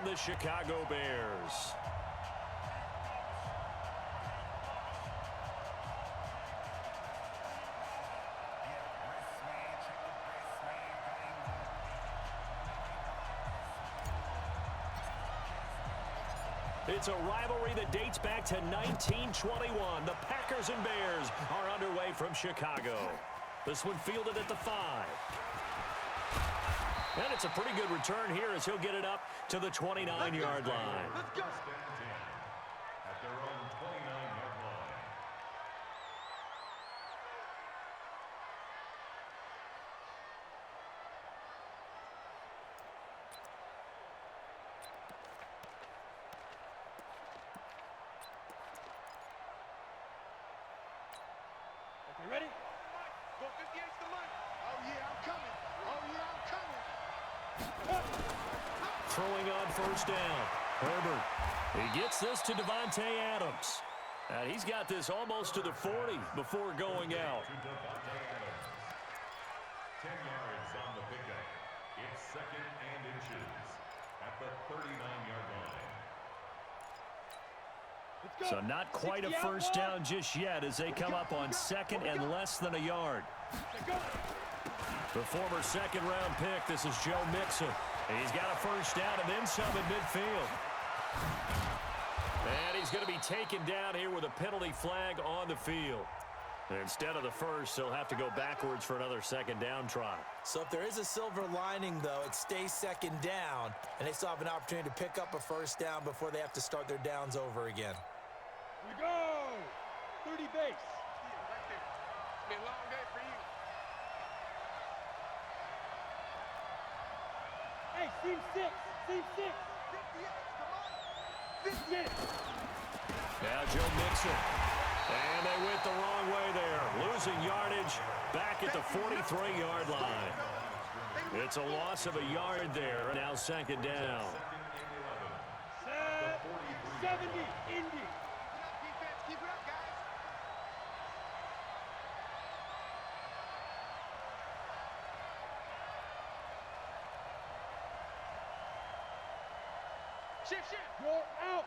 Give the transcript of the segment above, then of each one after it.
the Chicago Bears. It's a rivalry that dates back to 1921. The Packers and Bears are underway from Chicago. This one fielded at the 5. And it's a pretty good return here as he'll get it up to the 29-yard line. Let's go. At their own 29-yard line. Okay, ready? Go 58's the money. Oh, yeah, I'm coming. Oh, yeah, I'm coming. Throwing on first down. Herbert. He gets this to Davante Adams. And he's got this almost to the 40 before going out. To Davante Adams. 10 yards on the pickup. It's 2nd and inches at the 39-yard line. Let's go. So not quite a first down just yet as they come up on 2nd and less than a yard. The former second-round pick, this is Joe Mixon. He's got a first down and then some in midfield. And he's going to be taken down here with a penalty flag on the field. And instead of the first, they'll have to go backwards for another second down try. So if there is a silver lining, though, it stays second down, and they still have an opportunity to pick up a first down before they have to start their downs over again. Here we go. 30 base. Right there. It's been a long day for you. Hey, seam 6. Seam 6. 58's the money. 58. Now Joe Mixon. And they went the wrong way there. Losing yardage back at the 43-yard line. It's a loss of a yard there. Now second down. 70. Indy. Defense, keep it up, guys. Shift. You're out.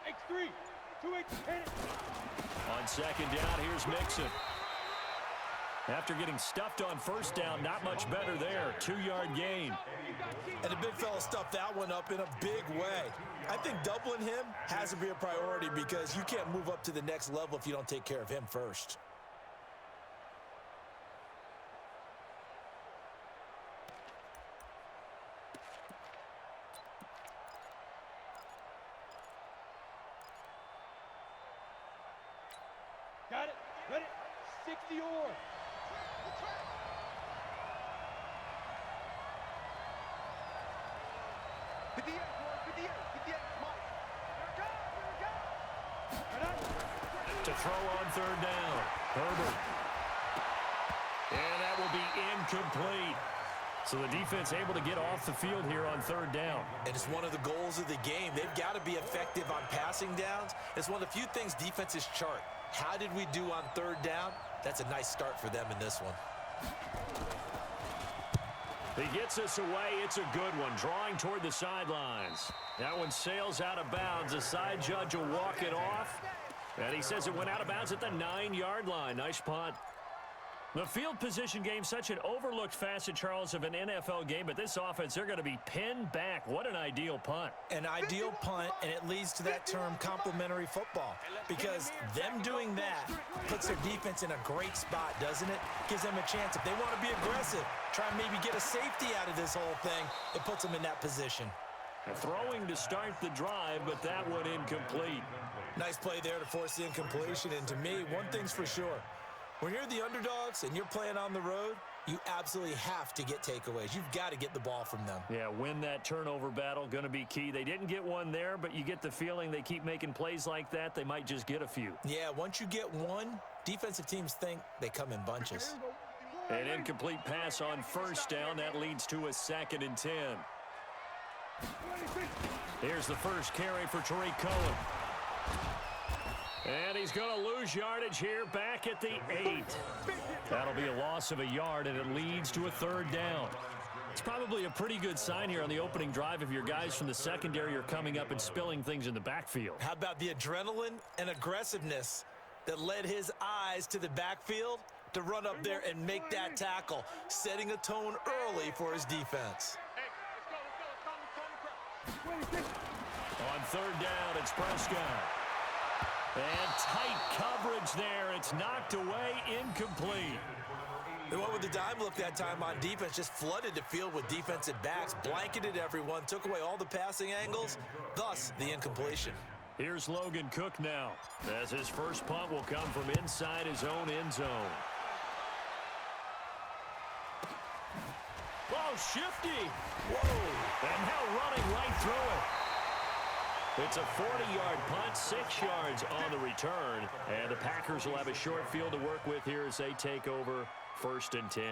X3. 2X. Hit it. On second down, here's Mixon. After getting stuffed on first down, not much better there. 2-yard gain. And the big fella stuffed that one up in a big way. I think doubling him has to be a priority because you can't move up to the next level if you don't take care of him first. Got it. Ready. 60 or. To throw on third down. Herbert. And that will be incomplete. So the defense able to get off the field here on third down. And it's one of the goals of the game. They've got to be effective on passing downs. It's one of the few things defenses chart. How did we do on third down? That's a nice start for them in this one. He gets this away. It's a good one. Drawing toward the sidelines. That one sails out of bounds. The side judge will walk it off. And he says it went out of bounds at the 9-yard line. Nice punt. The field position game, such an overlooked facet, Charles, of an NFL game. But this offense, they're going to be pinned back. What an ideal punt. An ideal punt, and it leads to that term complementary football. Because them doing that puts their defense in a great spot, doesn't it? Gives them a chance. If they want to be aggressive, try and maybe get a safety out of this whole thing, it puts them in that position. Throwing to start the drive, but that one incomplete. Nice play there to force the incompletion. And to me, one thing's for sure. When you're the underdogs and you're playing on the road, you absolutely have to get takeaways. You've got to get the ball from them. Yeah, win that turnover battle, going to be key. They didn't get one there, but you get the feeling they keep making plays like that, they might just get a few. Yeah, once you get one, defensive teams think they come in bunches. An incomplete pass on first down. That leads to a 2nd and 10. Here's the first carry for Tariq Cohen. And he's going to lose yardage here back at the 8. That'll be a loss of a yard, and it leads to a 3rd down. It's probably a pretty good sign here on the opening drive if your guys from the secondary are coming up and spilling things in the backfield. How about the adrenaline and aggressiveness that led his eyes to the backfield to run up there and make that tackle, setting a tone early for his defense. On 3rd down, it's Prescott. And tight coverage there. It's knocked away, incomplete. They went with the dime look that time on defense, just flooded the field with defensive backs, blanketed everyone, took away all the passing angles, thus the incompletion. Here's Logan Cook now, as his first punt will come from inside his own end zone. Oh, shifty. Whoa. And now running right through it. It's a 40-yard punt, 6 yards on the return. And the Packers will have a short field to work with here as they take over 1st and 10.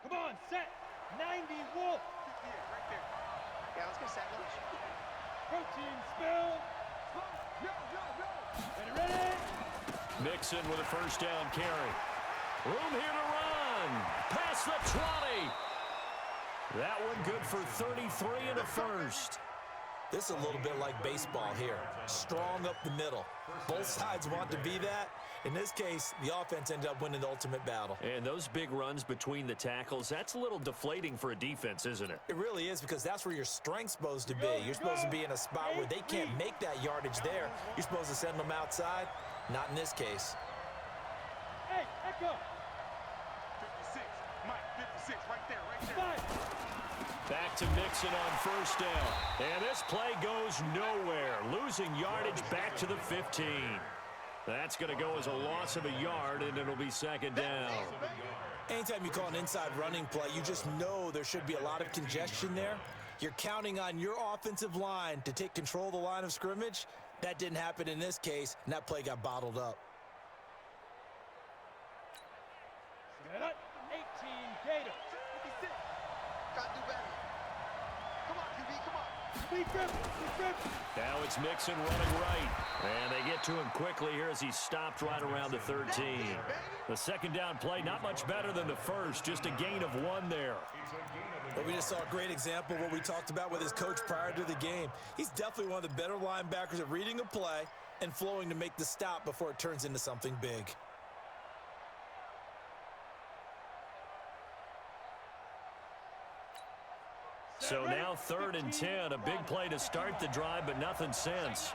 Come on, set. 90 Wolf. Right there. Yeah, let's get set. Protein spill. Ready? Mixon with a 1st down carry. Room here to run. Past the 20. That one good for 33 and a 1st. This is a little bit like baseball here. Strong up the middle. Both sides want to be that. In this case, the offense ended up winning the ultimate battle. And those big runs between the tackles, that's a little deflating for a defense, isn't it? It really is, because that's where your strength's supposed to be. You're supposed to be in a spot where they can't make that yardage there. You're supposed to send them outside. Not in this case. Hey, echo. 56. Mike, 56. Right there. Back to Mixon on 1st down. And this play goes nowhere. Losing yardage back to the 15. That's going to go as a loss of a yard, and it'll be 2nd down. Anytime you call an inside running play, you just know there should be a lot of congestion there. You're counting on your offensive line to take control of the line of scrimmage. That didn't happen in this case, and that play got bottled up. Set up. 18 Gator. 56. Got to do better. Come on, QB, come on. Speed grip. Now it's Mixon running right. And they get to him quickly here as he stopped right around the 13. The 2nd down play, not much better than the first, just a gain of 1 there. But we just saw a great example of what we talked about with his coach prior to the game. He's definitely one of the better linebackers at reading a play and flowing to make the stop before it turns into something big. So now 3rd and 10, a big play to start the drive, but nothing since.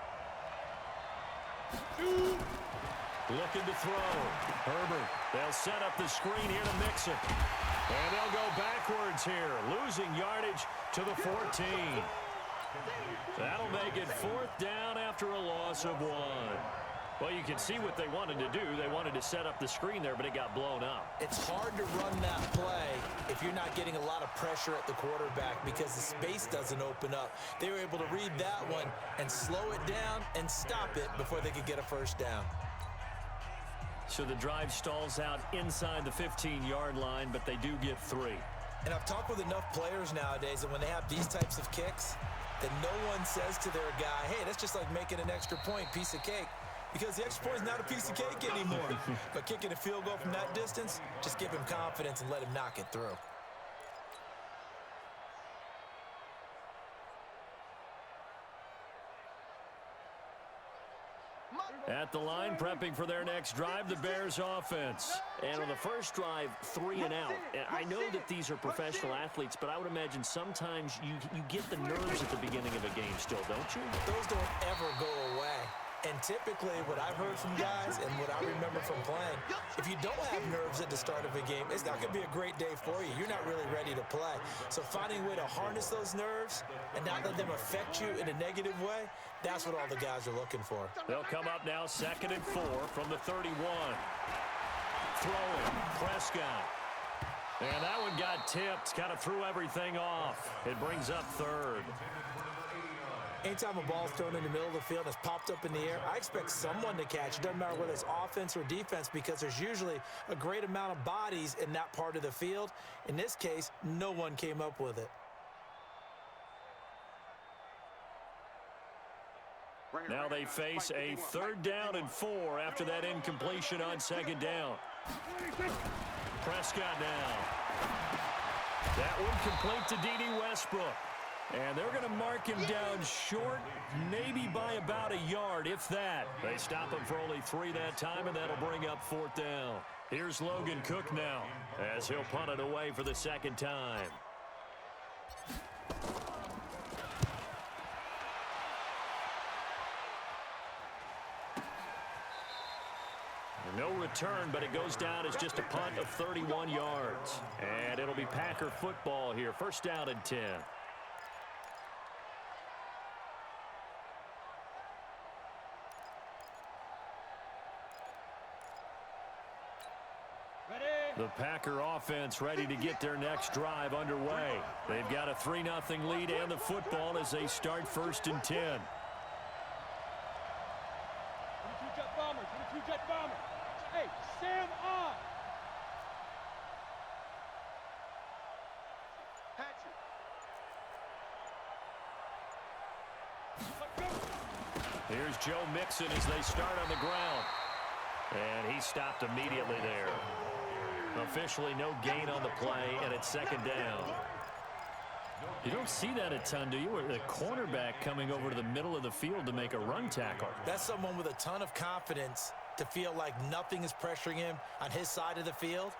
Looking to throw. Herbert. They'll set up the screen here to Mixon. And they'll go backwards here, losing yardage to the 14. That'll make it 4th down after a loss of 1. Well, you can see what they wanted to do. They wanted to set up the screen there, but it got blown up. It's hard to run that play if you're not getting a lot of pressure at the quarterback because the space doesn't open up. They were able to read that one and slow it down and stop it before they could get a 1st down. So the drive stalls out inside the 15-yard line, but they do get 3. And I've talked with enough players nowadays that when they have these types of kicks, that no one says to their guy, hey, that's just like making an extra point, piece of cake. Because the extra point is not a piece of cake anymore. But kicking a field goal from that distance, just give him confidence and let him knock it through. At the line, prepping for their next drive, the Bears offense. And on the first drive, 3 and out. I know that these are professional athletes, but I would imagine sometimes you get the nerves at the beginning of a game still, don't you? Those don't ever go away. And typically, what I've heard from guys and what I remember from playing, if you don't have nerves at the start of a game, it's not going to be a great day for you. You're not really ready to play. So finding a way to harness those nerves and not let them affect you in a negative way, that's what all the guys are looking for. They'll come up now 2nd and 4 from the 31. Throwing, Prescott. And that one got tipped, kind of threw everything off. It brings up 3rd. Anytime a ball's thrown in the middle of the field and it's popped up in the air, I expect someone to catch. It doesn't matter whether it's offense or defense because there's usually a great amount of bodies in that part of the field. In this case, no one came up with it. Now they face a 3rd down and 4 after that incompletion on 2nd down. Prescott now. That one complete to D.D. Westbrook. And they're going to mark him down short, maybe by about a yard, if that. They stop him for only 3 that time, and that'll bring up 4th down. Here's Logan Cook now, as he'll punt it away for the 2nd time. No return, but it goes down as just a punt of 31 yards. And it'll be Packer football here. 1st down and 10. The Packer offense ready to get their next drive underway. They've got a 3-0 lead and the football as they start 1st and 10. 22 jet bomber, 22 jet bomber. Hey, Sam on. Here's Joe Mixon as they start on the ground. And he stopped immediately there. Officially no gain on the play, and it's 2nd down. You don't see that a ton, do you? Or the cornerback coming over to the middle of the field to make a run tackle. That's someone with a ton of confidence to feel like nothing is pressuring him on his side of the field.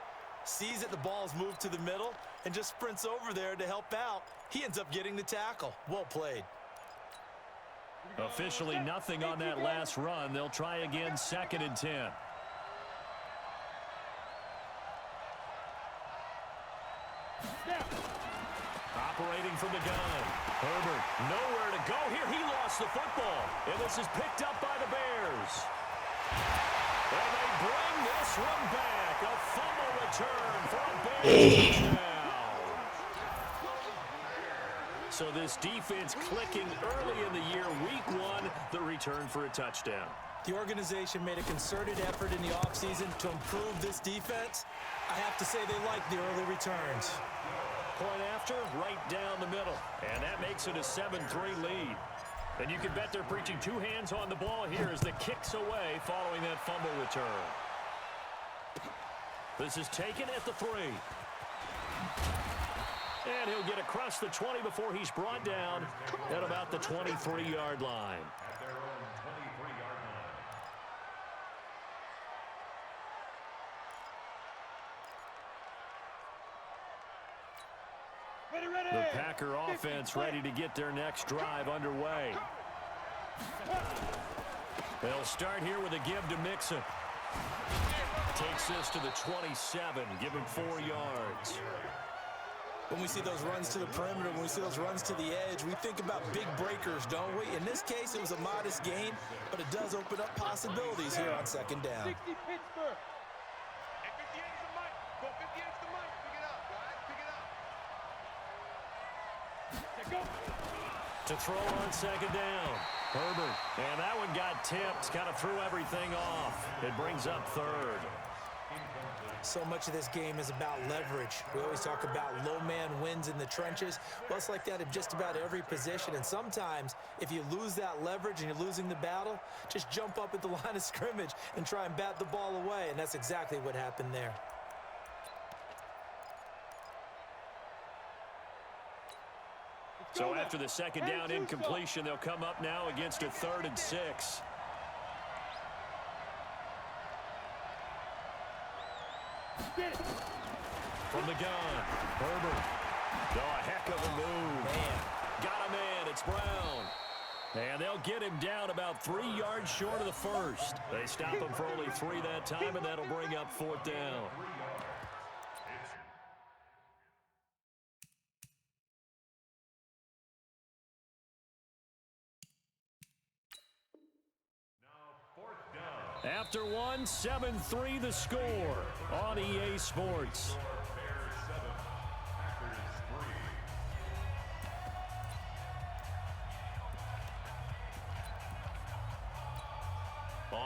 Sees that the ball's moved to the middle and just sprints over there to help out. He ends up getting the tackle. Well played. Officially nothing on that last run. They'll try again 2nd and 10. Operating from the gun. Herbert, nowhere to go here. He lost the football. And this is picked up by the Bears. And they bring this one back. A fumble return for a Bears touchdown. So this defense clicking early in the year. Week 1, the return for a touchdown. The organization made a concerted effort in the offseason to improve this defense. I have to say they like the early returns. Point after, right down the middle. And that makes it a 7-3 lead. And you can bet they're preaching 2 hands on the ball here as the kick's away following that fumble return. This is taken at the 3. And he'll get across the 20 before he's brought down at about the 23-yard line. At their own 23-yard line. Ready. The Packer offense ready to get their next drive underway. They'll start here with a give to Mixon. Takes this to the 27, give him 4 yards. When we see those runs to the perimeter, when we see those runs to the edge, we think about big breakers, don't we? In this case, it was a modest gain, but it does open up possibilities here on 2nd down. 60 Pittsburgh. Hey, 58 is the mic. Go 58 is the mic. Pick it up, guys. Pick it up. Go. To throw on 2nd down. Herbert. And that one got tipped. Kind of threw everything off. It brings up 3rd. So much of this game is about leverage. We always talk about low man wins in the trenches. Well, it's like that in just about every position. And sometimes, if you lose that leverage and you're losing the battle, just jump up at the line of scrimmage and try and bat the ball away. And that's exactly what happened there. So after the 2nd down incompletion, they'll come up now against a 3rd and 6. From the gun, Herbert. Oh, a heck of a move. Man. Got a man, it's Brown. And they'll get him down about 3 yards short of the 1st. They stop him for only 3 that time, and that'll bring up 4th down. After 1, 7-3 the score on EA Sports. Bears 7, Packers 3.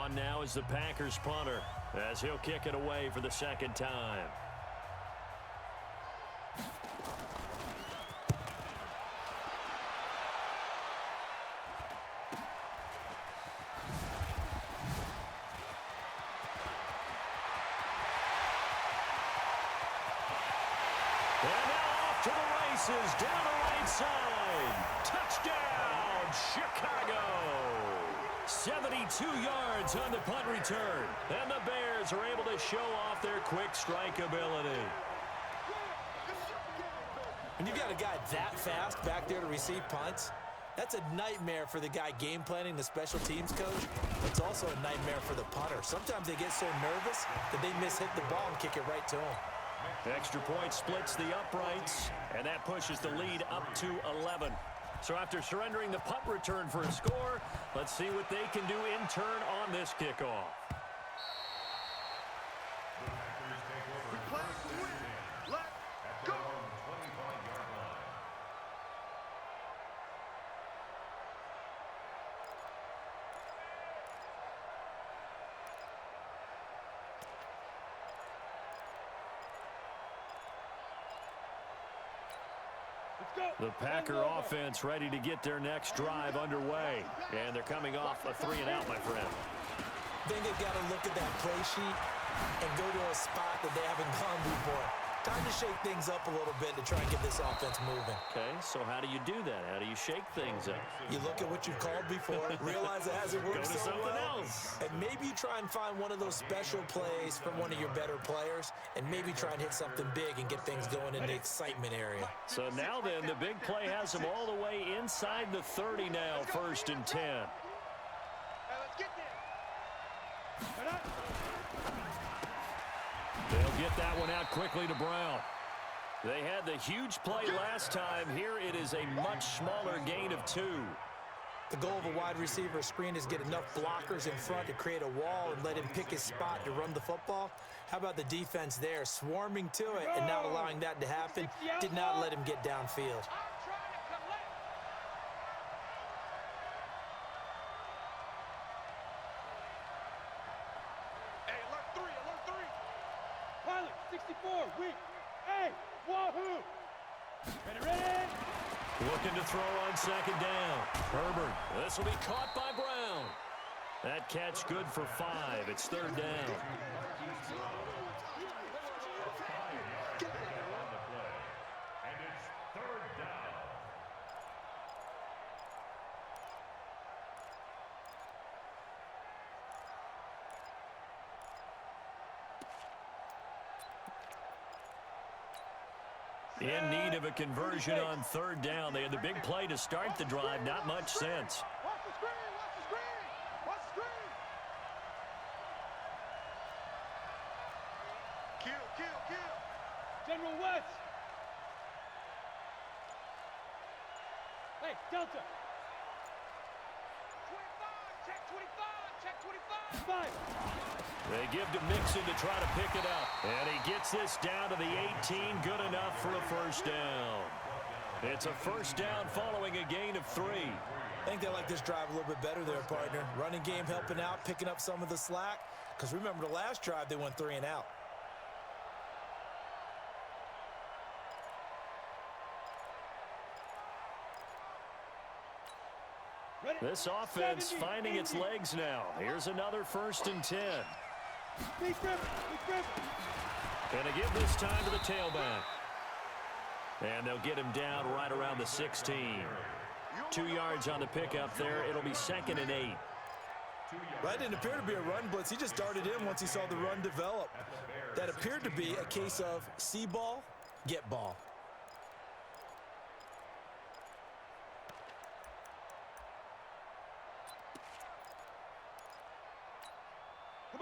On now is the Packers punter as he'll kick it away for the second time. And now off to the races, down the right side. Touchdown, Chicago. 72 yards on the punt return. And the Bears are able to show off their quick strike ability. When you've got a guy that fast back there to receive punts, that's a nightmare for the guy game planning, the special teams coach. It's also a nightmare for the punter. Sometimes they get so nervous that they miss-hit the ball and kick it right to him. Extra point splits the uprights, and that pushes the lead up to 11. So after surrendering the punt return for a score, let's see what they can do in turn on this kickoff. Play to win. Let's go. The Packer offense ready to get their next drive underway. And they're coming off a 3-and-out, my friend. I think they've got to look at that play sheet and go to a spot that they haven't gone before. Time to shake things up a little bit to try and get this offense moving. Okay, so how do you do that? How do you shake things up? You look at what you've called before, realize it hasn't worked Go to so something well, else. and maybe you try and find one of those special plays from one of your better players, and maybe try and hit something big and get things going in the excitement area. So now then, the big play has them all the way inside the 30 now, 1st and 10. Hey, let's get there. They'll get that one out quickly to Brown. They had the huge play last time. Here it is a much smaller gain of 2. The goal of a wide receiver screen is get enough blockers in front to create a wall and let him pick his spot to run the football. How about the defense there, swarming to it and not allowing that to happen? Did not let him get downfield. Hey, alert 3, alert 3. Pilot, 64, weak. Hey, wahoo. Ready? Looking to throw on 2nd down. Herbert. This will be caught by Brown. That catch good for 5. It's 3rd down. And it's 3rd down. In need of a conversion on 3rd down. They had the big play to start the drive. Not much sense. Watch the screen, watch the screen. Watch the screen. Kill, kill, kill. General West. Hey, Delta. 25, check 25, check 25. 5. They give to Mixon to try to pick it up. And he gets this down to the 18. Good enough for a 1st down. It's a 1st down following a gain of 3. I think they like this drive a little bit better there, partner. Running game helping out, picking up some of the slack. Because remember, the last drive, they went 3-and-out. This offense finding its legs now. Here's another 1st and 10. Big grip, big grip. And they give this time to the tailback. And they'll get him down right around the 16. 2 yards on the pickup there. It'll be 2nd and 8. That didn't appear to be a run blitz. He just darted in once he saw the run develop. That appeared to be a case of see ball, get ball.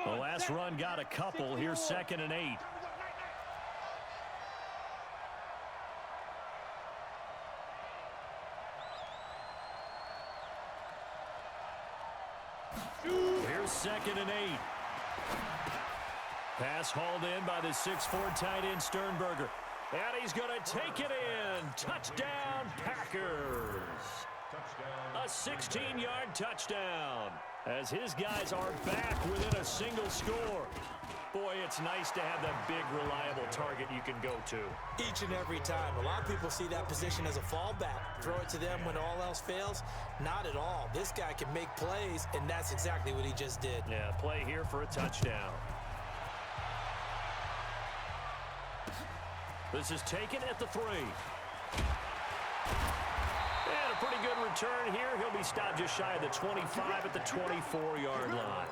The last run got a couple. Here's 2nd and 8. Here's 2nd and 8. Pass hauled in by the 6'4" tight end Sternberger. And he's going to take it in. Touchdown, Packers. A 16-yard touchdown. as his guys are back within a single score. Boy, it's nice to have that big, reliable target you can go to. Each and every time. A lot of people see that position as a fallback. Throw it to them when all else fails. Not at all. This guy can make plays, and that's exactly what he just did. Yeah, play here for a touchdown. This is taken at the 3. And a pretty good return here. He'll be stopped just shy of the 25 at the 24-yard line.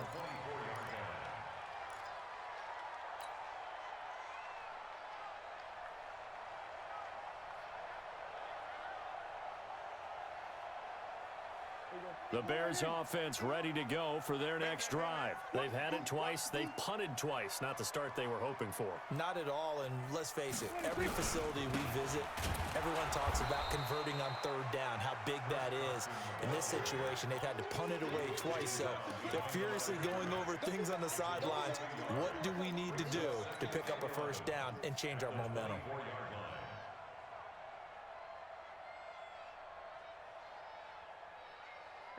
The Bears offense ready to go for their next drive. They've had it twice. They've punted twice. Not the start they were hoping for. Not at all, and let's face it, every facility we visit, everyone talks about converting on third down, how big that is. In this situation, they've had to punt it away twice, so they're furiously going over things on the sidelines. What do we need to do to pick up a first down and change our momentum?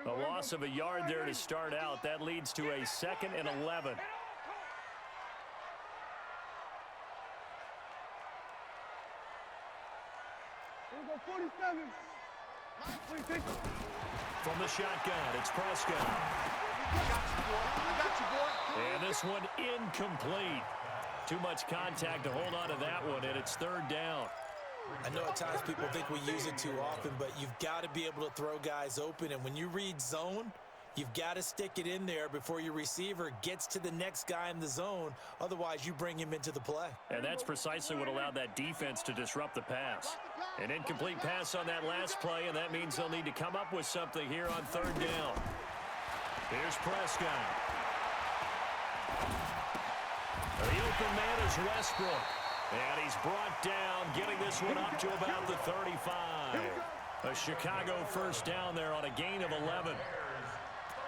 A loss of a yard there to start out. That leads to a 2nd and 11. Here we go, 47. From the shotgun, it's Prescott. I got you, boy. And this one incomplete. Too much contact to hold on to that one, and it's 3rd down. I know at times people think we use it too often, but you've got to be able to throw guys open. And when you read zone, you've got to stick it in there before your receiver gets to the next guy in the zone. Otherwise, you bring him into the play. And that's precisely what allowed that defense to disrupt the pass. An incomplete pass on that last play, and that means they'll need to come up with something here on 3rd down. Here's Prescott. The open man is Westbrook. And he's brought down, getting this one up to about the 35. A Chicago first down there on a gain of 11.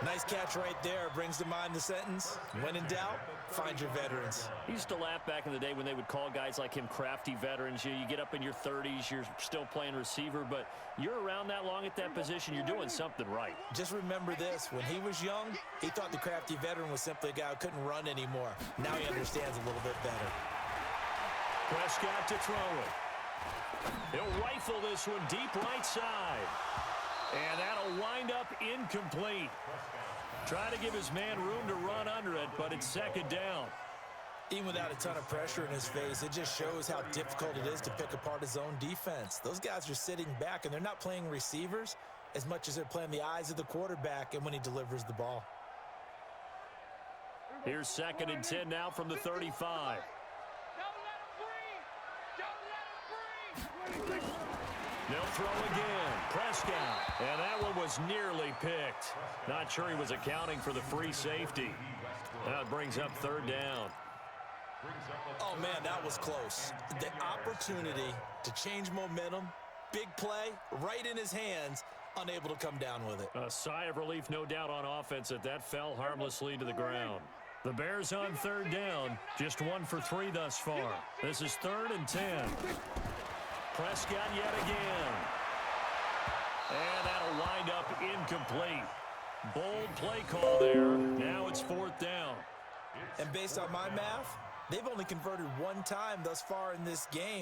Nice catch right there. Brings to mind the sentence, when in doubt, find your veterans. He used to laugh back in the day when they would call guys like him crafty veterans. You get up in your 30s, you're still playing receiver, but you're around that long at that position, you're doing something right. Just remember this. When he was young, he thought the crafty veteran was simply a guy who couldn't run anymore. Now he understands a little bit better. Prescott to throw it. He'll rifle this one deep right side. And that'll wind up incomplete. Try to give his man room to run under it, but it's 2nd down. Even without a ton of pressure in his face, it just shows how difficult it is to pick apart his own defense. Those guys are sitting back, and they're not playing receivers as much as they're playing the eyes of the quarterback and when he delivers the ball. Here's 2nd and 10 now from the 35. They'll throw again. Prescott. And that one was nearly picked. Not sure he was accounting for the free safety. That brings up 3rd down. Oh, man, that was close. The opportunity to change momentum, big play, right in his hands, unable to come down with it. A sigh of relief, no doubt, on offense that fell harmlessly to the ground. The Bears on 3rd down, just 1 for 3 thus far. This is 3rd and 10. Prescott yet again. And that'll wind up incomplete. Bold play call there. Now it's 4th down. And based on my math, they've only converted 1 time thus far in this game.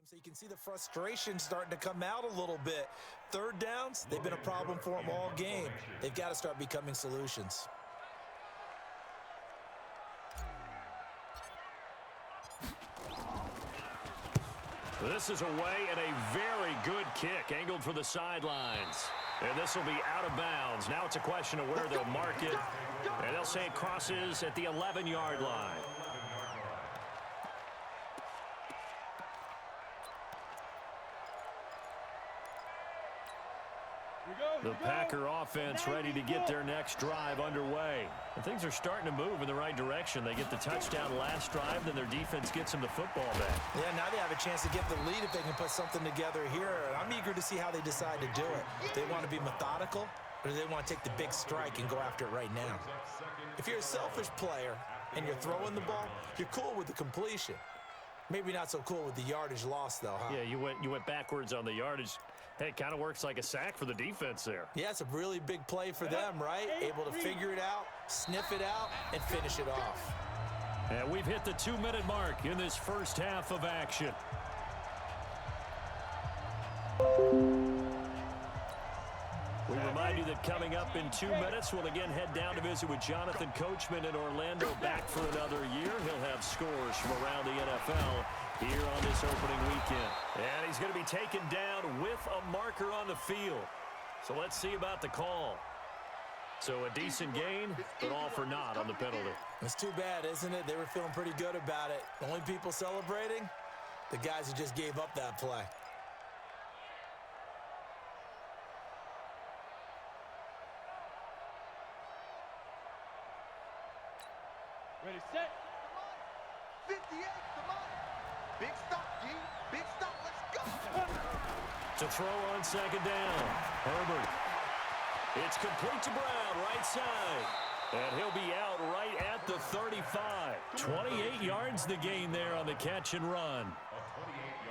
So you can see the frustration starting to come out a little bit. 3rd downs, they've been a problem for them all game. They've got to start becoming solutions. This is away and a very good kick angled for the sidelines. And this will be out of bounds. Now it's a question of where they'll mark it. And they'll say it crosses at the 11-yard line. The Packer offense ready to get their next drive underway. And things are starting to move in the right direction. They get the touchdown last drive, then their defense gets them the football back. Yeah, now they have a chance to get the lead if they can put something together here. And I'm eager to see how they decide to do it. They want to be methodical, or do they want to take the big strike and go after it right now? If you're a selfish player and you're throwing the ball, you're cool with the completion. Maybe not so cool with the yardage loss, though, huh? Yeah, you went backwards on the yardage. Hey, it kind of works like a sack for the defense there. Yeah, it's a really big play for them, right? Able to figure it out, sniff it out, and finish it off. And we've hit the 2-minute mark in this first half of action. We remind you that coming up in 2 minutes, we'll again head down to visit with Jonathan Coachman in Orlando, back for another year. He'll have scores from around the NFL here on this opening weekend. And he's going to be taken down with a marker on the field. So let's see about the call. So a decent gain, but all for naught on the penalty. It's too bad, isn't it? They were feeling pretty good about it. The only people celebrating, the guys who just gave up that play. Ready, set. 58, come on. Big stop, G. Big stop, let's go. To throw on second down, Herbert. It's complete to Brown, right side. And he'll be out right at the 35. 28 yards the gain there on the catch and run.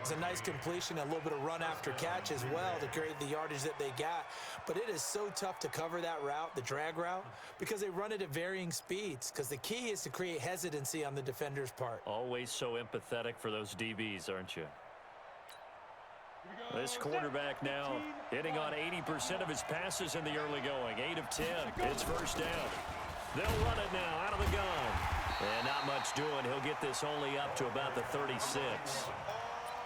It's a nice completion, a little bit of run after catch as well to create the yardage that they got. But it is so tough to cover that route, the drag route, because they run it at varying speeds. Because the key is to create hesitancy on the defender's part. Always so empathetic for those DBs, aren't you? This quarterback now hitting on 80% of his passes in the early going. 8 of 10. It's first down. They'll run it now out of the gun. And not much doing. He'll get this only up to about the 36.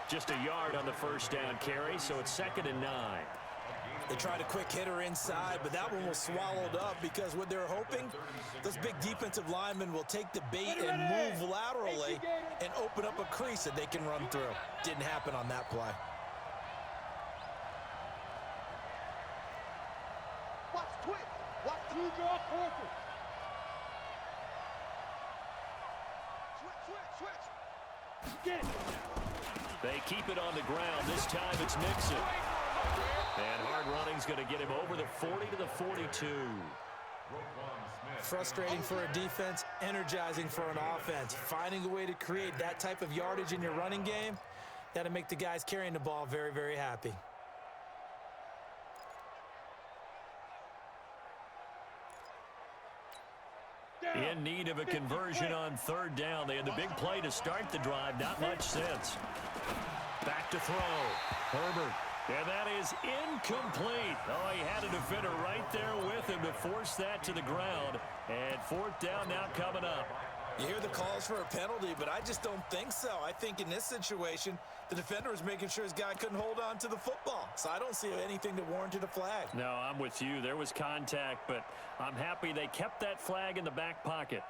Just a yard on the first down carry, so it's 2nd and 9. They tried a quick hitter inside, but that one was swallowed up because what they're hoping, those big defensive linemen will take the bait and move laterally and open up a crease that they can run through. Didn't happen on that play. Watch twitch. Watch Two draw corporate. switch. Get it. They keep it on the ground. This time it's Mixon. And hard running's going to get him over the 40 to the 42. Frustrating for a defense, energizing for an offense. Finding a way to create that type of yardage in your running game, that'll make the guys carrying the ball very, very happy. In need of a conversion on 3rd down. They had the big play to start the drive. Not much sense. Back to throw. Herbert. And that is incomplete. Oh, he had a defender right there with him to force that to the ground. And 4th down now coming up. You hear the calls for a penalty, but I just don't think so. I think in this situation, the defender was making sure his guy couldn't hold on to the football. So I don't see anything that warranted a flag. No, I'm with you. There was contact, but I'm happy they kept that flag in the back pocket.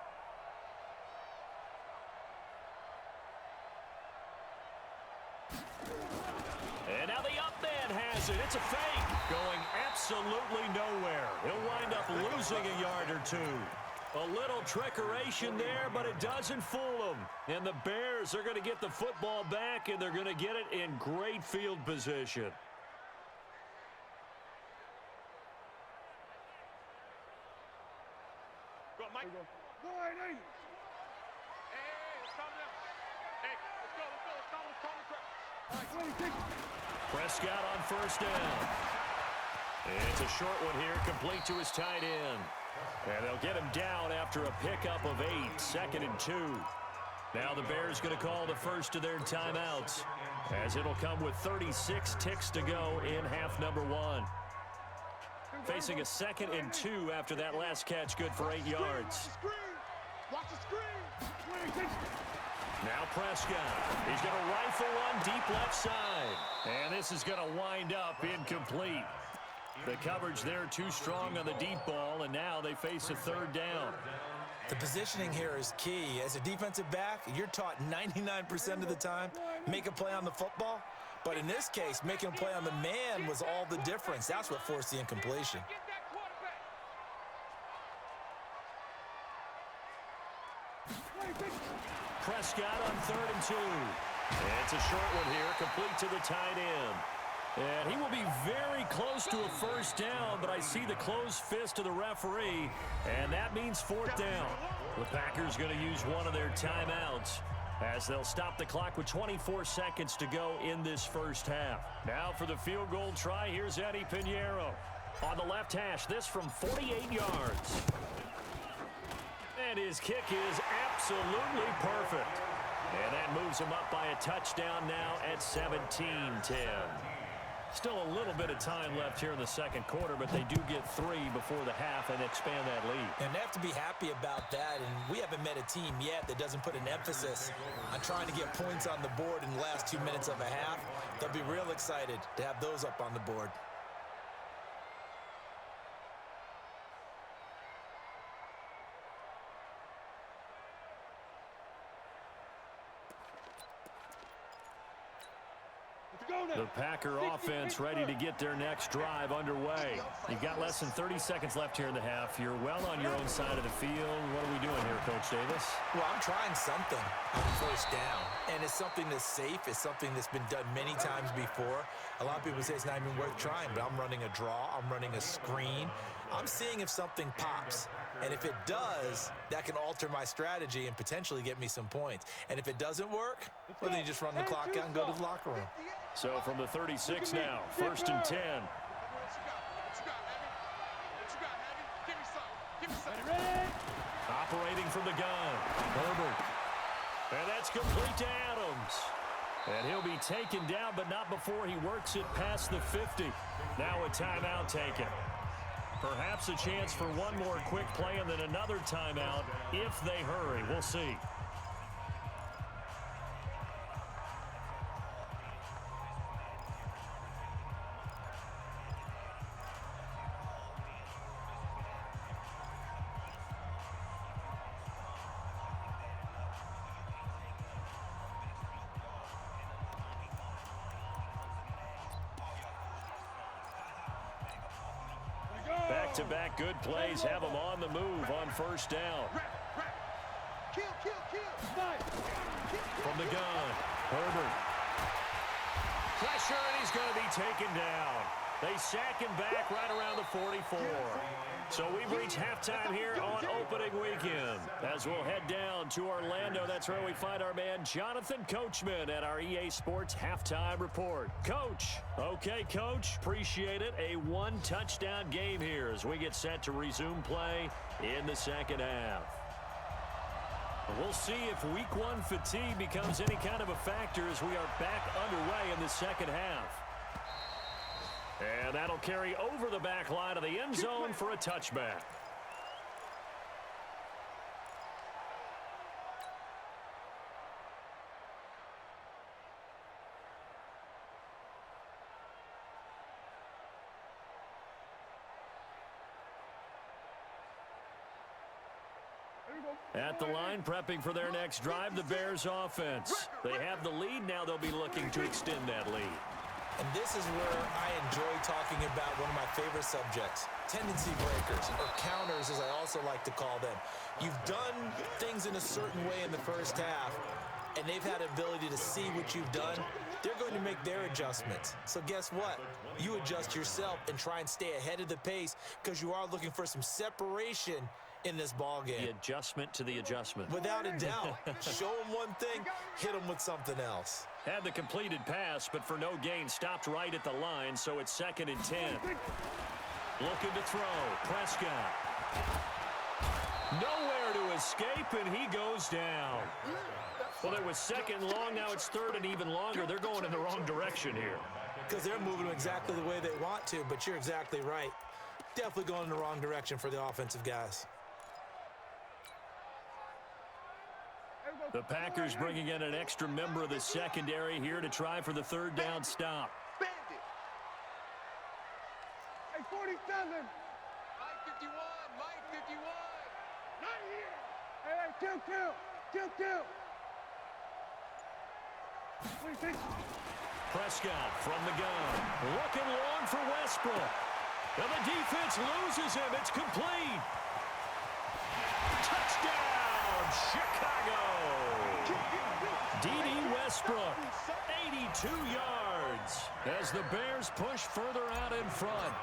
And now the up man has it. It's a fake. Going absolutely nowhere. He'll wind up losing a yard or 2. A little trickeration there, but it doesn't fool them. And the Bears are going to get the football back, and they're going to get it in great field position. Go, Mike. 180. Hey, let's calm down. Hey, let's go. Let's calm the crowd. All right, 26. Prescott on 1st down. And it's a short one here, complete to his tight end. And they'll get him down after a pickup of 8, 2nd and 2. Now the Bears going to call the first of their timeouts, as it'll come with 36 ticks to go in half number 1. Facing a 2nd and 2 after that last catch, good for 8 yards. Watch the screen. Now Prescott. He's going to rifle one deep left side. And this is going to wind up incomplete. The coverage there too strong on the deep ball, and now they face a 3rd down. The positioning here is key. As a defensive back, you're taught 99% of the time, make a play on the football, But in this case, making a play on the man was all the difference. That's what forced the incompletion. Get that quarterback. Prescott on 3rd and 2. It's a short one here, complete to the tight end. And he will be very close to a first down, but I see the closed fist of the referee, and that means 4th down. The Packers going to use one of their timeouts as they'll stop the clock with 24 seconds to go in this first half. Now for the field goal try, here's Eddie Pinheiro. On the left hash, this from 48 yards. And his kick is absolutely perfect. And that moves him up by a touchdown now at 17-10. Still a little bit of time left here in the second quarter, but they do get 3 before the half and expand that lead. And they have to be happy about that, and we haven't met a team yet that doesn't put an emphasis on trying to get points on the board in the last 2 minutes of a half. They'll be real excited to have those up on the board. The Packer offense ready to get their next drive underway. You've got less than 30 seconds left here in the half. You're well on your own side of the field. What are we doing here, Coach Davis? Well, I'm trying something on first down, and it's something that's safe. It's something that's been done many times before. A lot of people say it's not even worth trying, but I'm running a draw. I'm running a screen. I'm seeing if something pops. And if it does, that can alter my strategy and potentially get me some points. And if it doesn't work, well, then you just run the clock out and go to the locker room. So from the 36 now, 1st and 10. What you got, Heavy? Give me some. Give me some. Operating from the gun, Herbert. And that's complete to Adams. And he'll be taken down, but not before he works it past the 50. Now a timeout taken. Perhaps a chance for one more quick play and then another timeout if they hurry. We'll see. Back-to-back good plays have them on the move on first down. Kill. From the gun, Herbert. Pressure, and he's going to be taken down. They sack him back right around the 44. So we've reached halftime here on opening weekend. As we'll head down to Orlando, that's where we find our man Jonathan Coachman at our EA Sports Halftime Report. Coach. Okay, Coach. Appreciate it. A one-touchdown game here as we get set to resume play in the second half. We'll see if week one fatigue becomes any kind of a factor as we are back underway in the second half. And that'll carry over the back line of the end zone for a touchback. At the line, prepping for their next drive, the Bears offense. They have the lead. Now they'll be looking to extend that lead. And this is where I enjoy talking about one of my favorite subjects, tendency breakers, or counters as I also like to call them. You've done things in a certain way in the first half, and they've had the ability to see what you've done. They're going to make their adjustments. So guess what? You adjust yourself and try and stay ahead of the pace because you are looking for some separation in this ball game. The adjustment to the adjustment. Without a doubt. Show them one thing, hit them with something else. Had the completed pass, but for no gain, stopped right at the line, so it's 2nd and 10. Looking to throw, Prescott. Nowhere to escape, and he goes down. Well, it was 2nd long, now it's 3rd and even longer. They're going in the wrong direction here. Because they're moving exactly the way they want to, but you're exactly right. Definitely going in the wrong direction for the offensive guys. The Packers bringing in an extra member of the secondary here to try for the 3rd down stop. Bandit. Hey, 47. Mike 51. Mike 51. Not here. Hey, kill. 26. Prescott from the gun. Looking long for Westbrook. And the defense loses him. It's complete. Touchdown, Chicago. D.D. Westbrook, 82 yards as the Bears push further out in front.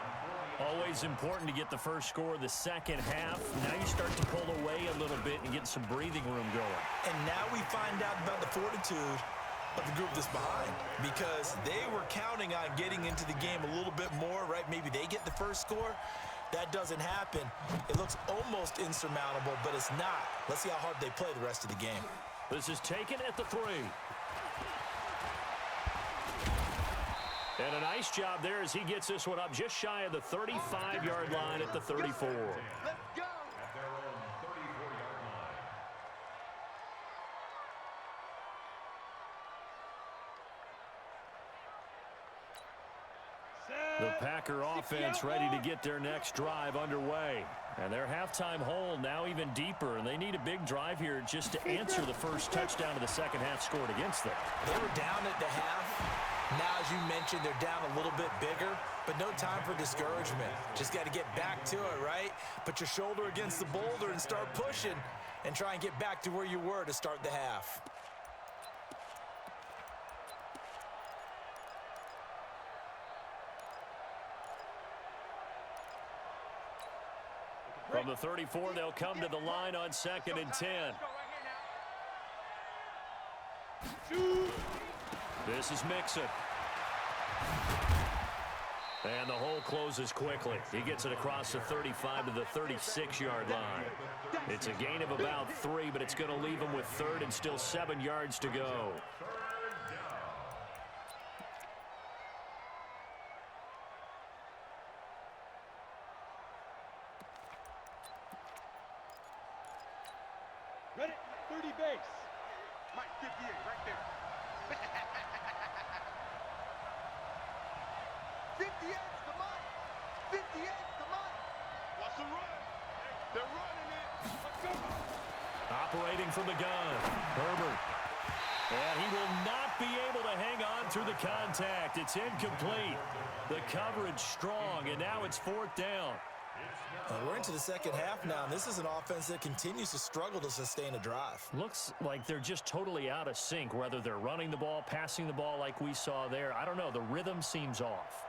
Always important to get the first score of the second half. Now you start to pull away a little bit and get some breathing room going. And now we find out about the fortitude of the group that's behind, because they were counting on getting into the game a little bit more, right? Maybe they get the first score. That doesn't happen. It looks almost insurmountable, but it's not. Let's see how hard they play the rest of the game. This is taken at the 3. And a nice job there as he gets this one up just shy of the 35-yard line at the 34. Let's go. At their own 34-yard line. The Packer offense ready to get their next drive underway. And their halftime hole now even deeper, and they need a big drive here just to answer the first touchdown of the second half scored against them. They were down at the half. Now, as you mentioned, they're down a little bit bigger, but no time for discouragement. Just got to get back to it, right? Put your shoulder against the boulder and start pushing and try and get back to where you were to start the half. From the 34, they'll come to the line on 2nd and 10. This is Mixon. And the hole closes quickly. He gets it across the 35 to the 36-yard line. It's a gain of about 3, but it's going to leave him with 3rd and still 7 yards to go. Ready? 30 base. Mike, 58, right there. 58's the money. 58's the money. Watch the run. They're running it. Let's go. Operating from the gun, Herbert. And he will not be able to hang on through the contact. It's incomplete. The coverage strong, and now it's 4th down. We're into the second half now, and this is an offense that continues to struggle to sustain a drive. Looks like they're just totally out of sync, whether they're running the ball, passing the ball like we saw there. I don't know. The rhythm seems off.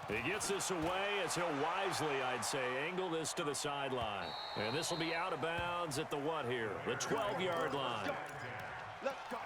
He gets this away as he'll wisely, I'd say, angle this to the sideline. And this will be out of bounds at the what here? The 12-yard line. Let's go.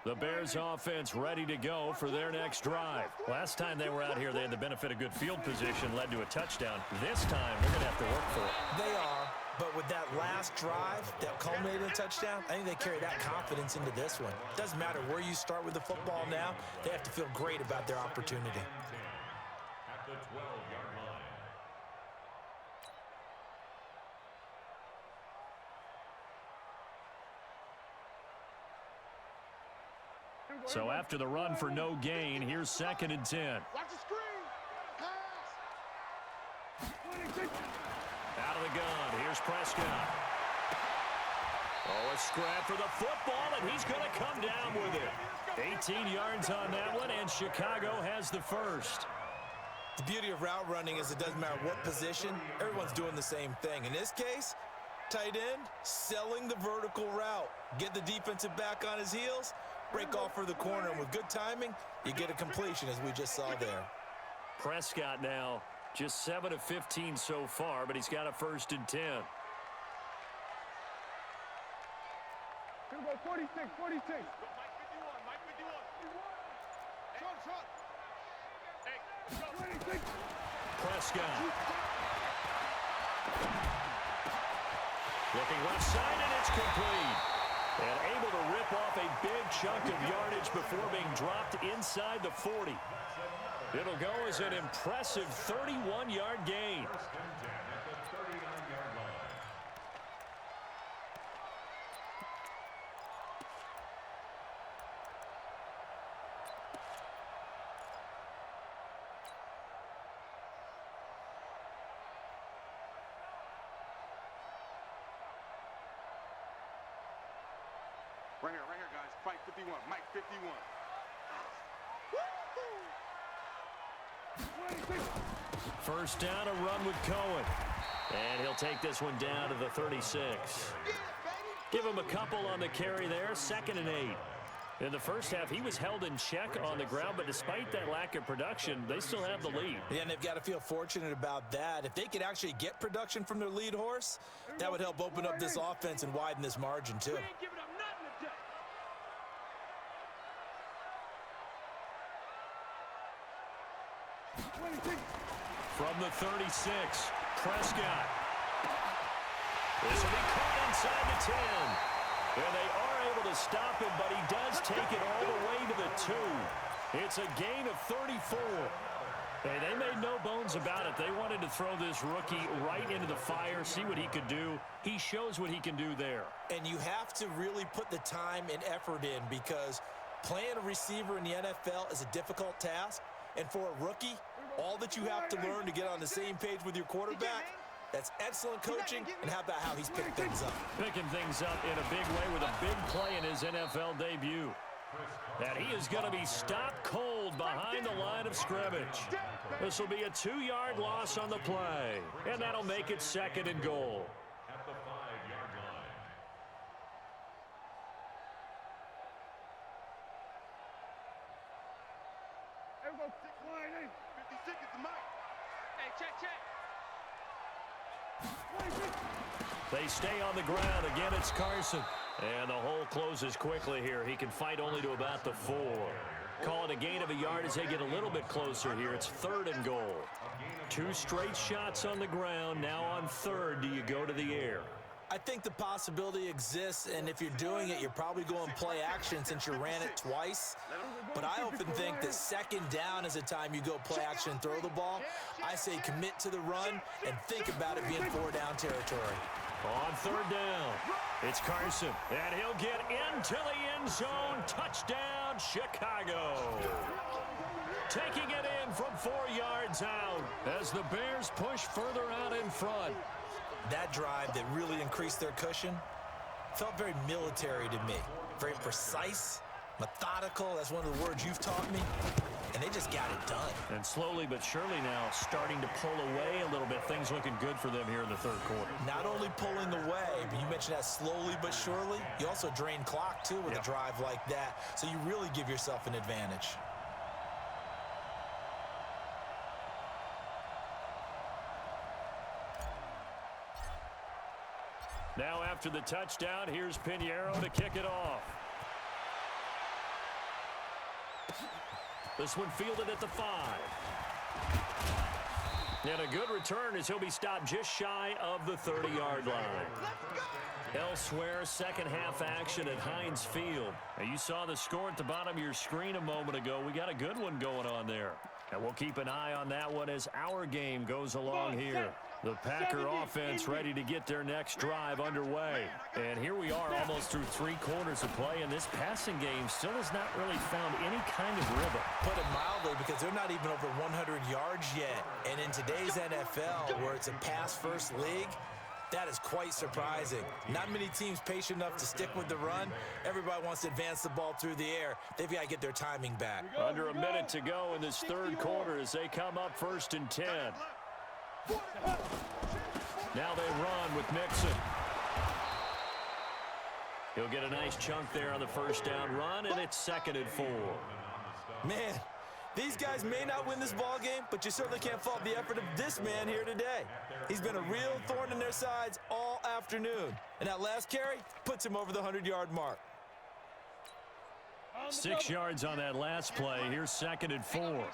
The Bears offense ready to go for their next drive. Last time they were out here, they had the benefit of good field position, led to a touchdown. This time, they're going to have to work for it. They are, but with that last drive that culminated in a touchdown, I think they carry that confidence into this one. Doesn't matter where you start with the football now, they have to feel great about their opportunity. At the 12-yard line. So after the run for no gain, here's 2nd and 10. Watch the screen. Pass. Out of the gun, here's Prescott. Oh, a scrap for the football, and he's going to come down with it. 18 yards on that one, and Chicago has the first. The beauty of route running is it doesn't matter what position, everyone's doing the same thing. In this case, tight end, selling the vertical route. Get the defensive back on his heels, break off for the corner, and with good timing, you get a completion as we just saw there. Prescott now just 7 of 15 so far, but he's got a 1st and 10. Here we go, 46, 46. Mike 51, Mike 51. Shot. Hey, let's go. 26. Prescott. Looking left side, and it's complete. And able to rip off a big chunk of yardage before being dropped inside the 40. It'll go as an impressive 31-yard gain. 1st and 10 at the 39-yard line. Right here, guys. Fight 51. Mike 51. First down, a run with Cohen. And he'll take this one down to the 36. Give him a couple on the carry there, 2nd and 8. In the first half, he was held in check on the ground, but despite that lack of production, they still have the lead. Yeah, and they've got to feel fortunate about that. If they could actually get production from their lead horse, that would help open up this offense and widen this margin, too. We ain't giving up nothing today. From the 36, Prescott. This will be caught inside the 10. And they are able to stop him, but he does take it all the way to the 2. It's a gain of 34. Hey, they made no bones about it. They wanted to throw this rookie right into the fire, see what he could do. He shows what he can do there. And you have to really put the time and effort in, because playing a receiver in the NFL is a difficult task. And for a rookie, all that you have to learn to get on the same page with your quarterback, that's excellent coaching. And how about how he's picked things up? Picking things up in a big way with a big play in his NFL debut. And he is going to be stopped cold behind the line of scrimmage. This will be a 2-yard loss on the play. And that'll make it 2nd and goal. At the 5-yard line. Everyone, 56 is the mic. Hey, check. They stay on the ground. Again, it's Carson. And the hole closes quickly here. He can fight only to about the 4. Call it a gain of a yard as they get a little bit closer here. It's 3rd and goal. 2 straight shots on the ground. Now on 3rd, do you go to the air? I think the possibility exists, and if you're doing it, you're probably going play action since you ran it twice. But I often think that 2nd down is the time you go play action and throw the ball. I say commit to the run and think about it being 4-down territory. On 3rd down, it's Carson, and he'll get into the end zone. Touchdown, Chicago. Taking it in from 4 yards out as the Bears push further out in front. That drive that really increased their cushion felt very military to me. Very precise, methodical. That's one of the words you've taught me. And they just got it done. And slowly but surely now starting to pull away a little bit. Things looking good for them here in the 3rd quarter. Not only pulling away, but you mentioned that slowly but surely. You also drain clock, too, with a drive like that. So you really give yourself an advantage. Now after the touchdown, here's Pinheiro to kick it off. This one fielded at the 5. And a good return as he'll be stopped just shy of the 30-yard line. Elsewhere, 2nd half action at Heinz Field. Now, you saw the score at the bottom of your screen a moment ago. We got a good one going on there. And we'll keep an eye on that one as our game goes along here. The Packer offense ready to get their next drive underway. And here we are almost through 3 quarters of play, and this passing game still has not really found any kind of rhythm. Put it mildly, because they're not even over 100 yards yet. And in today's NFL, where it's a pass-first league, that is quite surprising. Not many teams patient enough to stick with the run. Everybody wants to advance the ball through the air. They've got to get their timing back. Under a minute to go in this 3rd quarter as they come up 1st and 10. Now they run with Mixon. He'll get a nice chunk there on the 1st down run, and it's 2nd and 4. Man, these guys may not win this ball game, but you certainly can't fault the effort of this man here today. He's been a real thorn in their sides all afternoon. And that last carry puts him over the 100-yard mark. 6 yards on that last play. Here's 2nd and 4.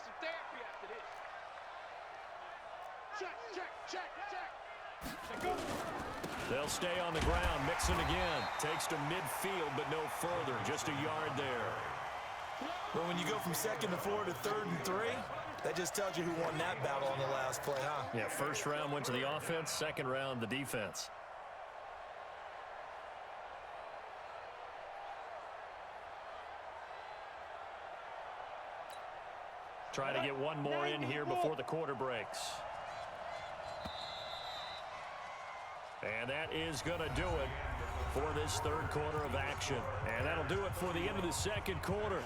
They'll stay on the ground. Mixon again. Takes to midfield, but no further. Just a yard there. But when you go from 2nd to 4 to 3rd and 3, that just tells you who won that battle on the last play, huh? Yeah, 1st round went to the offense. 2nd round, the defense. Trying to get one more in here before the quarter breaks. And that is going to do it for this 3rd quarter of action. And that'll That'll do it for the end of the second quarter.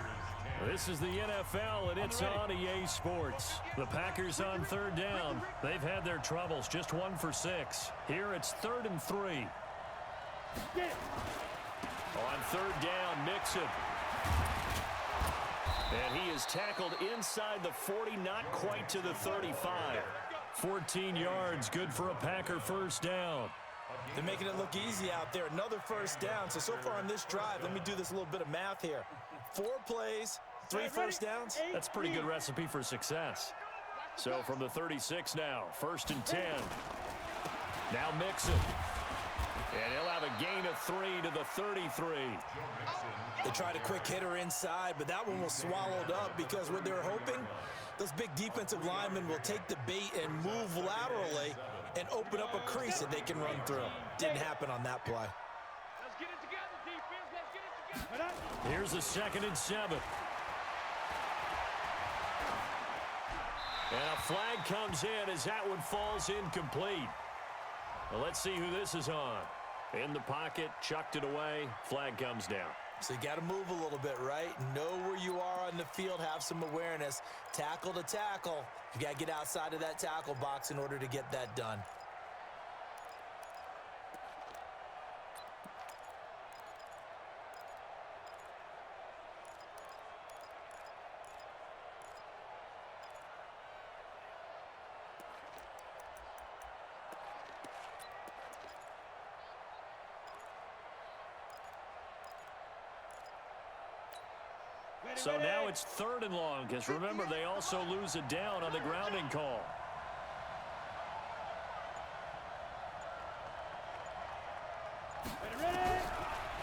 This is the NFL, and it's on EA Sports. The Packers on third down. They've had their troubles, just 1 for 6. Here it's 3rd and 3. On third down, Mixon. And he is tackled inside the 40, not quite to the 35. 14 yards, good for a Packer first down. They're making it look easy out there. Another first down. So far on this drive, let me do this little bit of math here. 4 plays, 3 first downs. That's a pretty good recipe for success. So from the 36 now, 1st and 10. Now Mixon. And he'll have a gain of 3 to the 33. They tried a quick hitter inside, but that one was swallowed up because what they're hoping, those big defensive linemen will take the bait and move laterally and open up a crease that they can run through. Didn't happen on that play. Let's get it together, defense. Let's get it together. Here's the 2nd and 7. And a flag comes in as that one falls incomplete. Well, let's see who this is on. In the pocket, chucked it away, flag comes down. So you got to move a little bit, right? Know where you are on the field, have some awareness. Tackle to tackle. You got to get outside of that tackle box in order to get that done. So now it's 3rd and long, because remember, they also lose a down on the grounding call.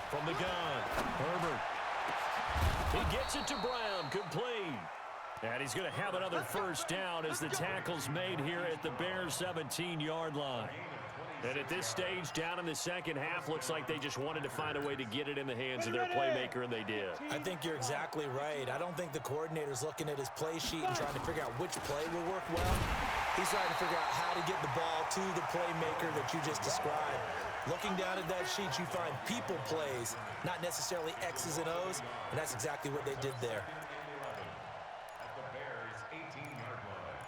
From the gun, Herbert. He gets it to Brown, complete. And he's going to have another first down as the tackle's made here at the Bears' 17-yard line. And at this stage, down in the second half, looks like they just wanted to find a way to get it in the hands of their playmaker, and they did. I think you're exactly right. I don't think the coordinator's looking at his play sheet and trying to figure out which play will work well. He's trying to figure out how to get the ball to the playmaker that you just described. Looking down at that sheet, you find people plays, not necessarily X's and O's, and that's exactly what they did there. At the Bears' 18-yard line.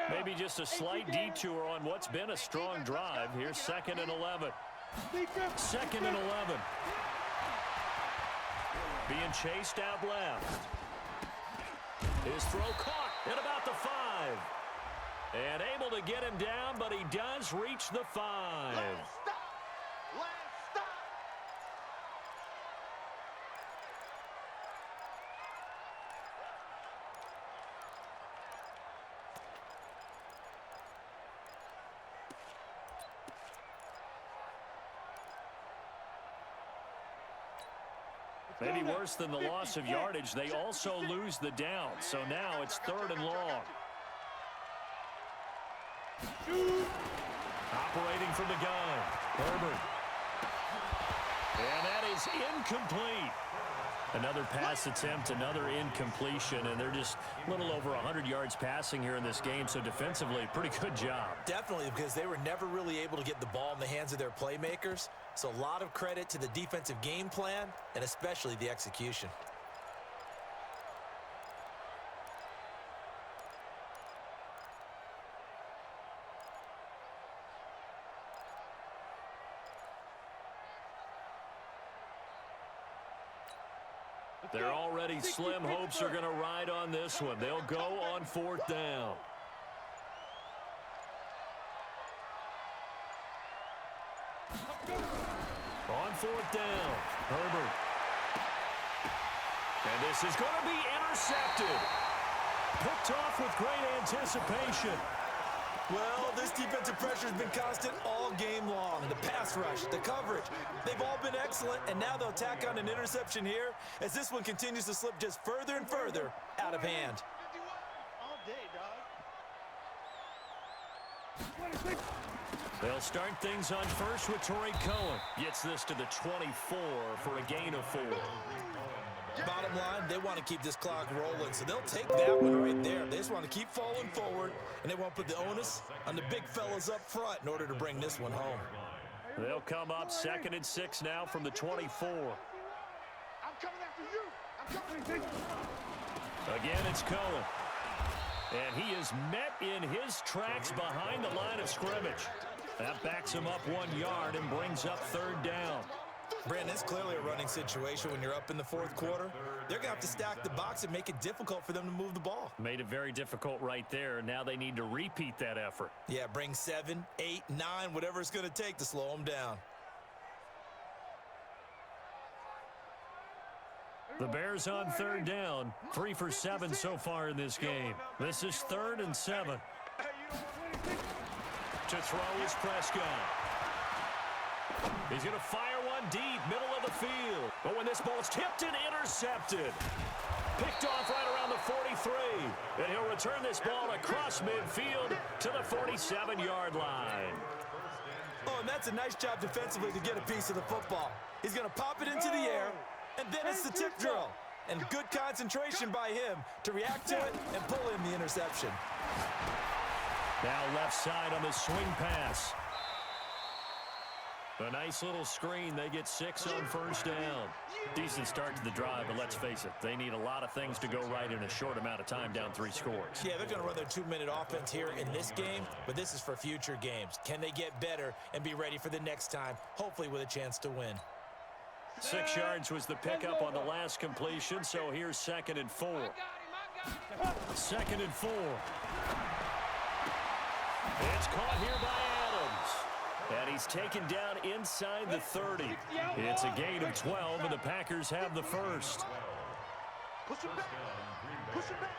Maybe just a slight detour on what's been a strong drive. Here's 2nd and 11. 2nd and 11. Being chased out left. His throw caught at about the 5. And able to get him down, but he does reach the 5. Last stop. Last stop. Maybe worse than the loss of yardage, they also lose the down. So now it's 3rd and long. Operating from the gun, Herbert. And that is incomplete. Another pass attempt, another incompletion, and they're just a little over 100 yards passing here in this game, so defensively, pretty good job. Definitely, because they were never really able to get the ball in the hands of their playmakers. So a lot of credit to the defensive game plan and especially the execution. Their already slim hopes are going to ride on this one. They'll go on 4th down. On 4th down, Herbert. And this is going to be intercepted. Picked off with great anticipation. Well, this defensive pressure has been constant all game long. The pass rush, the coverage, they've all been excellent, and now they'll tack on an interception here as this one continues to slip just further and further out of hand. All day, dog. They'll start things on first with Torrey Cohen. Gets this to the 24 for a gain of 4. Bottom line, they want to keep this clock rolling, so they'll take that one right there. They just want to keep falling forward, and they want to put the onus on the big fellas up front in order to bring this one home. They'll come up 2nd and 6 now from the 24. I'm coming after you. I'm coming. Again, it's Cohen. And he is met in his tracks behind the line of scrimmage. That backs him up 1 yard and brings up 3rd down. Brandon, it's clearly a running situation when you're up in the 4th quarter. They're going to have to stack the box and make it difficult for them to move the ball. Made it very difficult right there. Now they need to repeat that effort. Yeah, bring 7, 8, 9, whatever it's going to take to slow them down. The Bears on 3rd down. 3 for 7 so far in this game. This is 3rd and 7. To throw is Prescott. He's going to fire one deep, middle of the field. But when this ball's tipped and intercepted. Picked off right around the 43. And he'll return this ball across midfield to the 47-yard line. Oh, and that's a nice job defensively to get a piece of the football. He's going to pop it into the air, and then it's the tip drill. And good concentration by him to react to it and pull in the interception. Now left side on the swing pass. A nice little screen. They get 6 on 1st down. Decent start to the drive, but let's face it, they need a lot of things to go right in a short amount of time down 3 scores. Yeah, they're going to run their 2-minute offense here in this game, but this is for future games. Can they get better and be ready for the next time, hopefully with a chance to win? 6 yards was the pickup on the last completion, so here's 2nd and 4. 2nd and 4. It's caught here by Adams. And he's taken down inside the 30. It's a gain of 12, and the Packers have the first. Push it back. Push it back.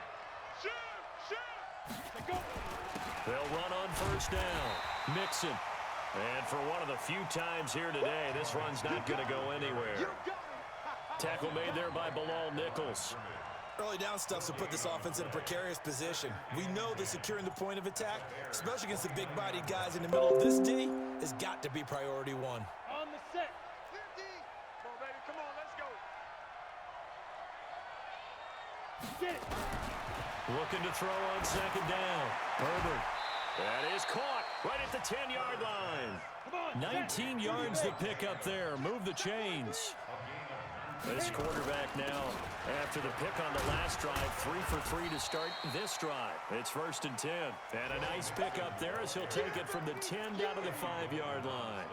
They'll run on 1st down. Mixon. And for one of the few times here today, this run's not going to go anywhere. Tackle made there by Bilal Nichols. Early down stuff to put this offense in a precarious position. We know that securing the point of attack, especially against the big-bodied guys in the middle of this D, has got to be priority 1. On the set. Come on, baby. Come on, let's go. Get it. Looking to throw on 2nd down. Herbert. That is caught right at the 10-yard line. 19 yards to pick up there. Move the chains. This quarterback now, after the pick on the last drive, 3 for 3 to start this drive. It's 1st and 10. And a nice pick up there as he'll take it from the 10 down to the 5-yard line.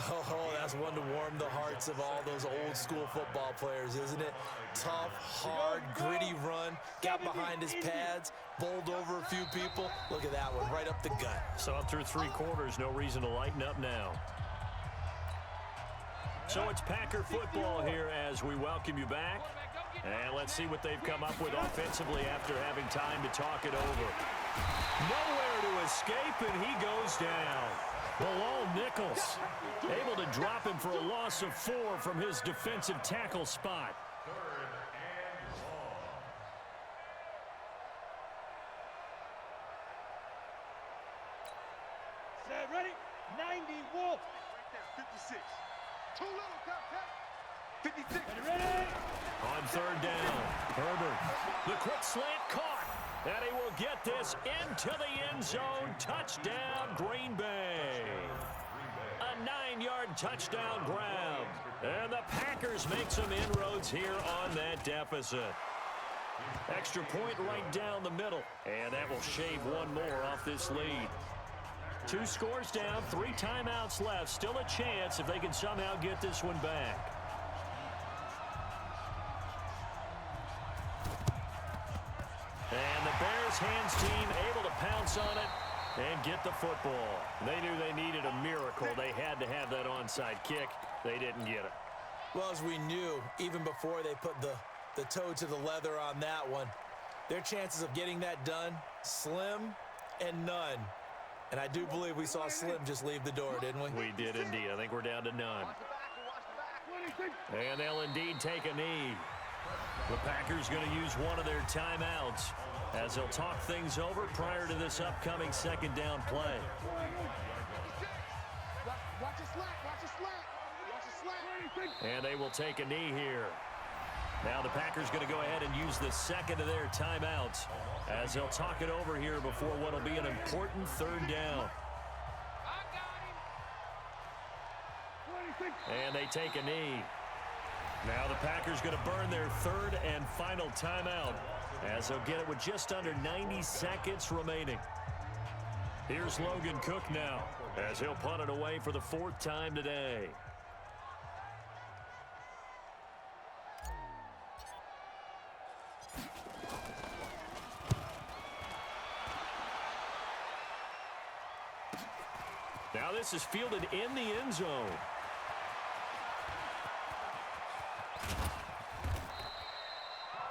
Oh, that's one to warm the hearts of all those old-school football players, isn't it? Tough, hard, gritty run, got behind his pads, bowled over a few people. Look at that one, right up the gut. So through 3 quarters, no reason to lighten up now. So it's Packer football here as we welcome you back. And let's see what they've come up with offensively after having time to talk it over. Nowhere to escape, and he goes down. Bilal Nichols able to drop him for a loss of 4 from his defensive tackle spot. Set, ready? 90 Wolf. 56. Too little, Captain. 56. Ready? On 3rd down, Herbert. The quick slant caught. And he will get this into the end zone. Touchdown, Green Bay. A 9-yard touchdown grab. And the Packers make some inroads here on that deficit. Extra point right down the middle. And that will shave 1 more off this lead. 2 scores down, 3 timeouts left. Still a chance if they can somehow get this one back. And the Bears hands team able to pounce on it and get the football. They knew they needed a miracle. They had to have that onside kick. They didn't get it. Well, as we knew, even before they put the toe to the leather on that one, their chances of getting that done, slim and none. And I do believe we saw Slim just leave the door, didn't we? We did indeed. I think we're down to none. And they'll indeed take a knee. The Packers going to use one of their timeouts as they'll talk things over prior to this upcoming 2nd down play. Watch a slack. Watch a slack. Watch a slack. And they will take a knee here. Now the Packers going to go ahead and use the 2nd of their timeouts as they'll talk it over here before what will be an important 3rd down. And they take a knee. Now the Packers going to burn their third and final timeout as they'll get it with just under 90 seconds remaining. Here's Logan Cook now as he'll punt it away for the fourth time today. Now this is fielded in the end zone.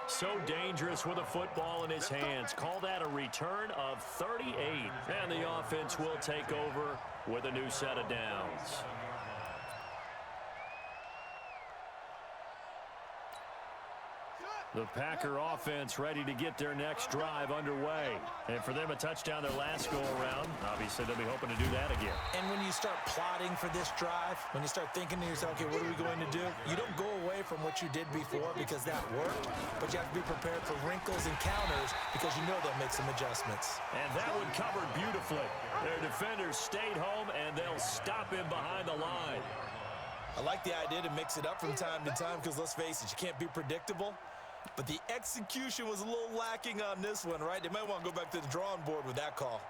So dangerous with a football in his hands. Call that a return of 38. And the offense will take over with a new set of downs. The Packer offense ready to get their next drive underway. And for them, a touchdown their last go-around. Obviously, they'll be hoping to do that again. And when you start plotting for this drive, when you start thinking to yourself, okay, what are we going to do? You don't go away from what you did before because that worked, but you have to be prepared for wrinkles and counters because you know they'll make some adjustments. And that one covered beautifully. Their defenders stayed home, and they'll stop him behind the line. I like the idea to mix it up from time to time because, let's face it, you can't be predictable. But the execution was a little lacking on this one, right? They might want to go back to the drawing board with that call.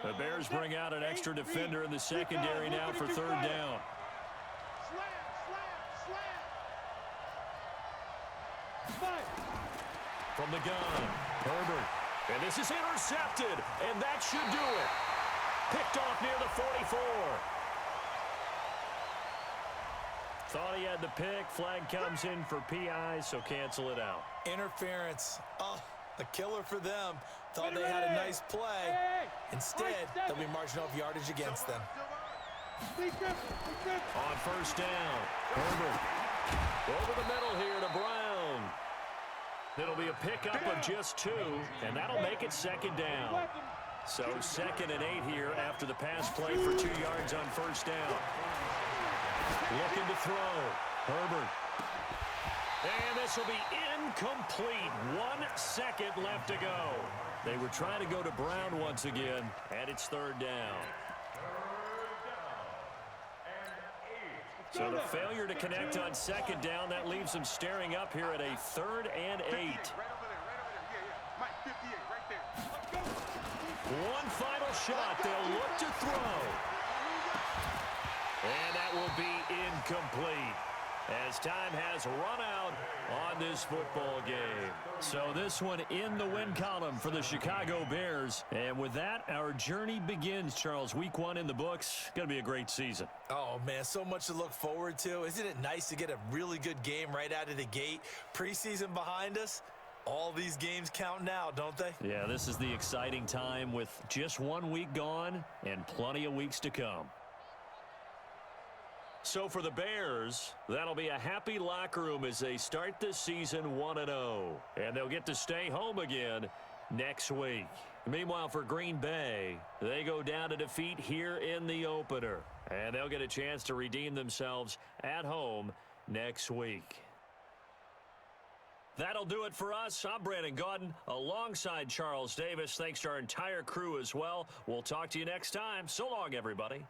The Bears bring out an extra defender in the secondary now for third down. From the gun, Herbert. And this is intercepted, and that should do it. Picked off near the 44. Thought he had the pick. Flag comes in for PI, so cancel it out. Interference. Oh, a killer for them. Thought they had a nice play. Instead, they'll be marching off yardage against them. On first down, Herbert. Over the middle here to Brown. It'll be a pickup of just 2, and that'll make it second down. So 2nd and 8 here after the pass play for 2 yards on first down. Looking to throw. Herbert. And this will be incomplete. 1 second left to go. They were trying to go to Brown once again, and it's third down. So the failure to connect on second down, that leaves them staring up here at a 3rd and 8. One final shot. They'll look to throw. And that will be incomplete as time has run out on this football game. So this one in the win column for the Chicago Bears. And with that, our journey begins, Charles. Week 1 in the books. Going to be a great season. Oh, man, so much to look forward to. Isn't it nice to get a really good game right out of the gate? Preseason behind us. All these games count now, don't they? Yeah, this is the exciting time with just 1 week gone and plenty of weeks to come. So for the Bears, that'll be a happy locker room as they start this season 1-0. And they'll get to stay home again next week. Meanwhile, for Green Bay, they go down to defeat here in the opener. And they'll get a chance to redeem themselves at home next week. That'll do it for us. I'm Brandon Gaudin alongside Charles Davis. Thanks to our entire crew as well. We'll talk to you next time. So long, everybody.